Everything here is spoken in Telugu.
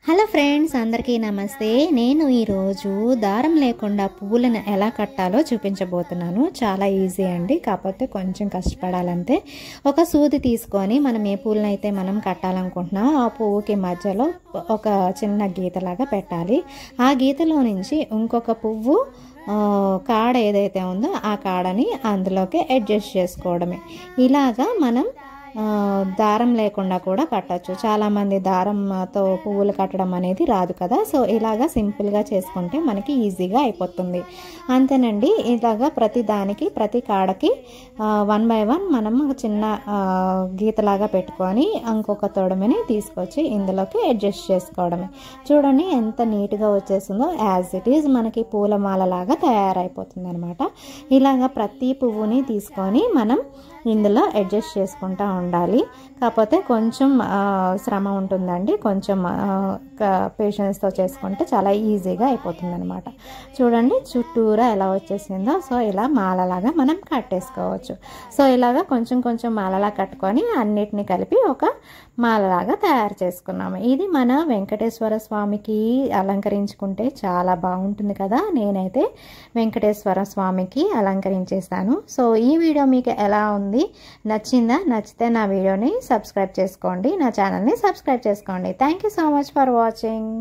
హలో ఫ్రెండ్స్, అందరికీ నమస్తే. నేను ఈరోజు దారం లేకుండా పువ్వులను ఎలా కట్టాలో చూపించబోతున్నాను. చాలా ఈజీ అండి, కాకపోతే కొంచెం కష్టపడాలంతే. ఒక సూది తీసుకొని మనం ఏ పువ్వులను అయితే మనం కట్టాలనుకుంటున్నామో ఆ పువ్వుకి మధ్యలో ఒక చిన్న గీతలాగా పెట్టాలి. ఆ గీతలో నుంచి ఇంకొక పువ్వు కాడ ఏదైతే ఉందో ఆ కాడని అందులోకి అడ్జస్ట్ చేసుకోవడమే. ఇలాగా మనం దారం లేకుండా కూడా కట్టచ్చు. చాలామంది దారంతో పువ్వులు కట్టడం అనేది రాదు కదా. సో ఇలాగా సింపుల్గా చేసుకుంటే మనకి ఈజీగా అయిపోతుంది. అంతేనండి. ఇలాగా ప్రతి దానికి ప్రతి కాడకి 1 by 1 మనం చిన్న గీతలాగా పెట్టుకొని ఇంకొక తొడమని తీసుకొచ్చి ఇందులోకి అడ్జస్ట్ చేసుకోవడమే. చూడండి ఎంత నీట్గా వచ్చేసిందో. యాజ్ ఇట్ ఈజ్ మనకి పూలమాలలాగా తయారైపోతుంది అనమాట. ఇలాగా ప్రతి పువ్వుని తీసుకొని మనం ఇందులో అడ్జస్ట్ చేసుకుంటూ ఉండాలి. కాకపోతే కొంచెం శ్రమ ఉంటుందండి. కొంచెం పేషెన్స్తో చేసుకుంటే చాలా ఈజీగా అయిపోతుంది అనమాట. చూడండి చుట్టూరా ఎలా వచ్చేసిందో. సో ఇలా మాలలాగా మనం కట్టేసుకోవచ్చు. సో ఇలాగా కొంచెం కొంచెం మాలలా కట్టుకొని అన్నిటిని కలిపి ఒక మాలలాగా తయారు చేసుకున్నాము. ఇది మన వెంకటేశ్వర స్వామికి అలంకరించుకుంటే చాలా బాగుంటుంది కదా. నేనైతే వెంకటేశ్వర స్వామికి అలంకరించేస్తాను. సో ఈ వీడియో మీకు ఎలా ఉంది, నచ్చిందా? నచ్చితే నా వీడియోని సబ్స్క్రైబ్ చేసుకోండి, నా ఛానల్ని సబ్స్క్రైబ్ చేసుకోండి. Thank you so much for watching.